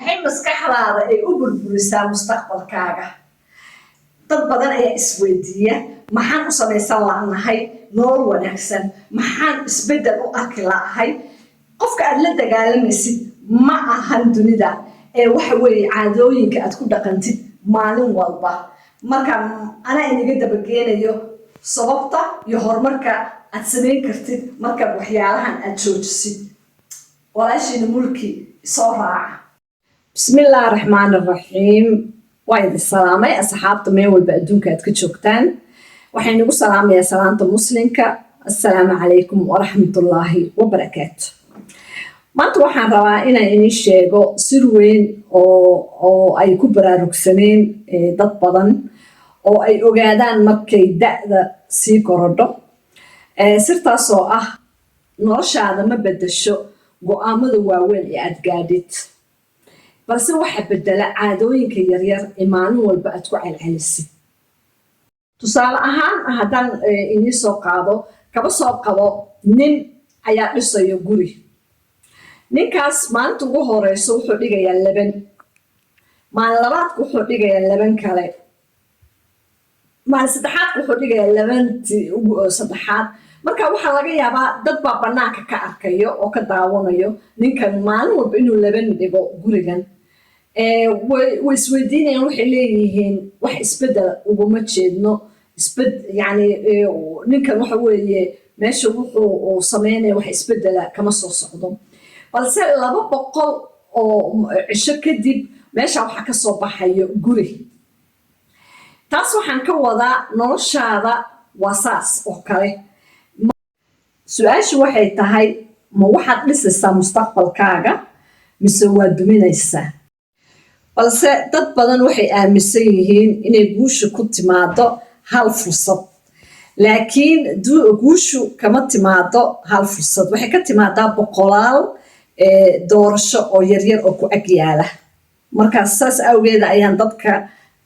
waxay maskaxdaada ay u burburisaa mustaqbalkaaga. dad badan ayaa isweydiiya maxaan u samaysan laanahay nolol wanaagsan, maxaan isbeddel u arki lahay. qofka aad la dagaalamaysid ma ahan dunida ee waxa weeye caadooyinka aad ku dhaqantid maalin walba. marka anaa inaga dabageenayo sababta iyo horumarka aad samayn kartid marka waxyaalahan aad joojisid. walaashiina mulki soo raaca. bismillaahi raxmaani raxiim. waa idin salaamay asxaabta meel walba adduunka aad ka joogtaan. waxaan igu salaamayaa salaanta muslimka. assalaamu calaykum waraxmatullaahi wabarakaatu. maanta waxaan rabaa inaan idin sheego sir weyn oo ay ku baraarugsaneen dad badan oo ay ogaadaan markay da'da sii korodho. sirtaasoo ah noloshaada ma beddesho go'aamada waaweyn ee aad gaadhid, balse waxa beddela caadooyinka yaryar ee maalin walba aad ku celcelisid. tusaale ahaan haddaan idiin soo qaado, kaba soo qabo nin ayaa dhisayo guri. ninkaas maalinta ugu horeyso wuxuu dhigayaa 7, maalin labaadka wuxuu dhigayaa 7 kale, maalin saddexaadka wuxuu dhigayaa 7 saddexaad. marka waxaa laga yaabaa dad baa bannaanka ka arkayo oo ka daawanayo ninkan maalin walba inuu 7 dhigo gurigan. way isweydiinayaan, waxay leeyihiin wax isbeddel uguma jeedno. yani ninkan waxa weeye meesha wuxuu sameynaya wax isbeddela kama soo socdo. balse 200 oo cisho kadib meesha waxaa ka soo baxayo guri. taas waxaan ka wadaa noloshaada waa saas oo kale. su-aashu waxay tahay, ma waxaad dhisaysaa mustaqbalkaaga mise waad duminaysaa? balse dad badan waxay aaminsan yihiin inay guusha ku timaado hal fursad, laakiin guushu kama timaado hal fursad. waxay ka timaadaa boqolaal doorasho oo yaryar oo ku ag yaala. markaas saas awgeeda ayaan dadka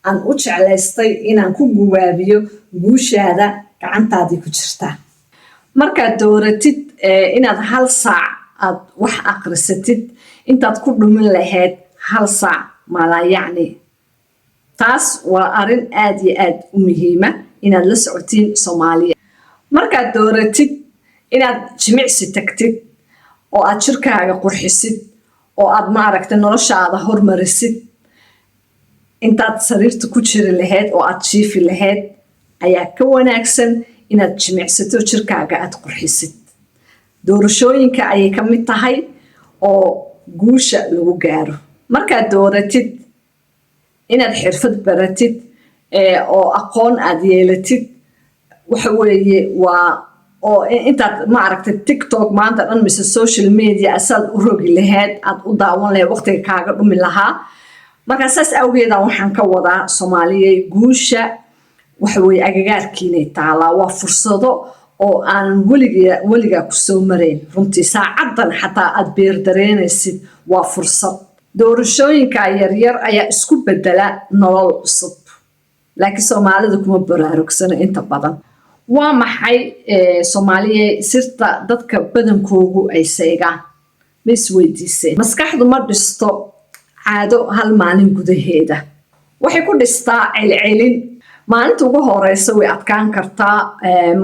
aan u jeclaystay inaan ku gubaabiyo guushaada gacantaadii ku jirtaa. markaad dooratid inaad 1 saac aad wax aqrisatid intaad ku dhumin lahayd 1 saac maalayacni. taas waa arrin aad iyo aad u muhiima inaad la socotiin Soomaaliya. markaad dooratid inaad jimicsi tagtid oo aad jirkaaga qurxisid oo aad maaragtay noloshaada hormarisid, intaad sariirta ku jiri lahayd oo aad jiifi lahayd ayaa ka wanaagsan inaad jimicsato jirkaaga aad qurxisid. doorashooyinka ayay ka mid tahay oo guusha lagu gaaro. markaad dooratid inaad xirfad baratid oo aqoon aad yeelatid, waxa weeye waa oo intaad maaragtay TikTok maanta dhan mise social media asaad u rogi lahayd aad u daawan lahayd waqtiga kaaga dhumi lahaa. markaa saas awgeeda waxaan ka wadaa Soomaaliyey, guusha waxa weeye agagaarkiinay taalaa. waa fursado oo aan weligaa ku soo marayn. runtii saacadan xataa aad beer dareynaysid waa fursad. doorashooyinka yaryar ayaa isku beddela nolol cusub, laakiin Soomaalida kuma baraarugsana inta badan. waa maxay Soomaaliya sirta dadka badankoogu ay seegaan? ma isweydiiseen? maskaxdu ma dhisto caado hal maalin gudaheeda. waxay ku dhistaa celcelin. maalinta ugu horeysa way adkaan kartaa,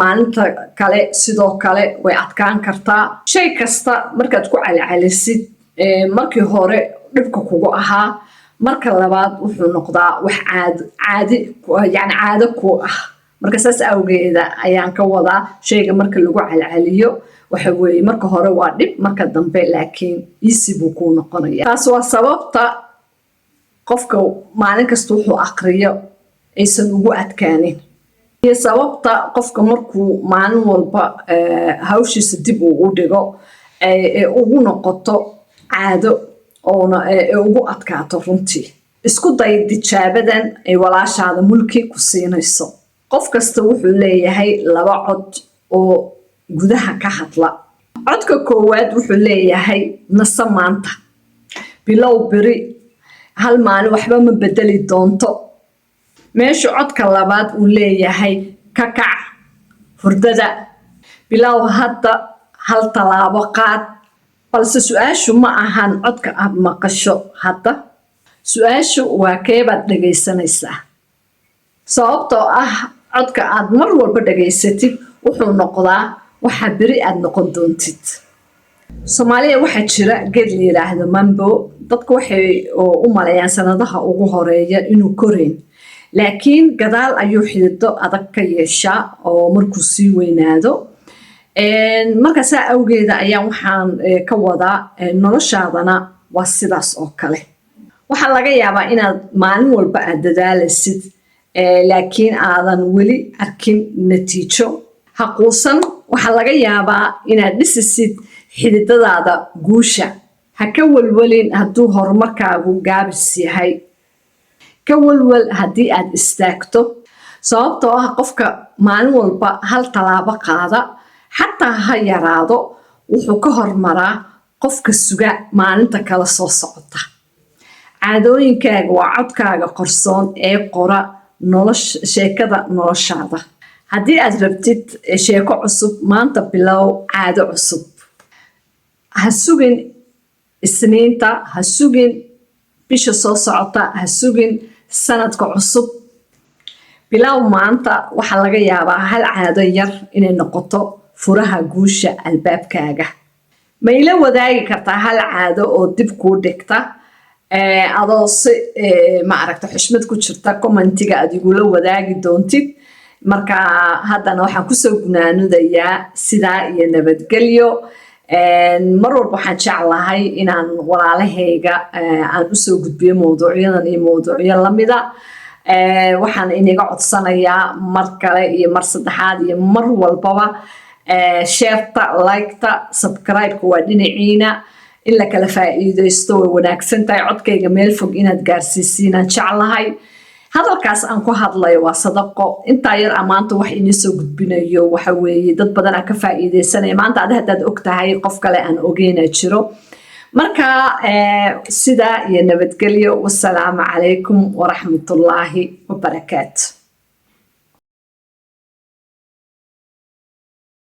maalinta kale sidoo kale way adkaan kartaa. shay kasta markaad ku celcelisid, markii hore dhibka kugu ahaa, marka labaad wuxuu noqdaa wax caado ku ah. marka saas awgeeda ayaan ka wadaa shayga marka lagu celceliyo waxa weeye marka hore waa dhib, marka dambe laakiin easy buu kuu noqonaya. taas waa sababta qofka maalin kasta wuxuu aqriyo aysan ugu adkaanin, iyo sababta qofka markuu maalin walba hawshiisa dib ugu dhigo ugu noqoto caado oona ugu adkaato. runtii isku day tijaabadan ay walaashaada mulki ku siinayso. qof kasta wuxuu leeyahay 2 cod oo gudaha ka hadla. codka koowaad wuxuu leeyahay nasa maanta, bilow beri, hal maalin waxba ma bedeli doonto. meesha codka labaad uu leeyahay ka kac hurdada, bilow hadda, hal tallaabo qaad. balse su-aashu ma ahan codka aad maqasho hadda, su-aashu waa keebaad dhegaysanaysaa. sababtoo ah codka aad mar walba dhegaysatid wuxuu noqdaa waxa beri aad noqon doontid. Soomaaliya waxaa jira geed la yiraahdo mambo. dadku waxay u maleeyaan sanadaha ugu horeeya inuu korayn, laakiin gadaal ayuu xidido adag ka yeeshaa oo markuu sii weynaado. marka saa awgeeda ayaa waxaan ka wadaa noloshaadana waa sidaas oo kale. waxaa laga yaabaa inaad maalin walba aad dadaalaysid, laakiin aadan weli arkin natiijo. ha quusan, waxaa laga yaabaa inaad dhisisid xididadaada guusha. ha ka walwalin hadduu horumarkaagu gaabis yahay. ka walwal haddii aad istaagto, sababtoo ah qofka maalin walba hal tallaabo qaada, xataa ha yaraado, wuxuu ka hormaraa qofka suga maalinta kala soo socota. caadooyinkaaga waa codkaaga qarsoon ee qora sheekada noloshaada. haddii aad rabtid sheeko cusub, maanta bilow caado cusub. ha sugin isniinta, ha sugin bisha soo socota, ha sugin sanadka cusub. bilow maanta. waxaa laga yaabaa hal caado yar inay noqoto furaha guusha albaabkaaga. ma ila wadaagi kartaa hal caado oo dib kuu dhigta, adoo si maaragta xushmad ku jirta commentiga aad igula wadaagi doontid. marka haddana waxaan kusoo gunaanadayaa sidaa iyo nabadgelyo. mar walba waxaan jeclahay inaan walaalahayga aan usoo gudbiyo mawduucyadan iyo mawduucyo lamida. waxaan inaga codsanayaa mar kale iyo mar saddexaad iyo mar walbaba sheerta, liketa, subscribe-ka waa dhinaciina. in la kala faa'iidaysto way wanaagsan tahay. codkayga meel fog inaad gaarsiisiinaan jeclahay. hadalkaas aan ku hadlayo waa sadaqo. intaa yar amaanta wax inii soo gudbinayo waxa weeye dad badan aan ka faa'iidaysanaya. maanta adi haddaad og tahay qof kale aan ogeyna jiro. marka sidaa iyo nabadgelyo. wassalaamu calaykum waraxmatullaahi wabarakaatu.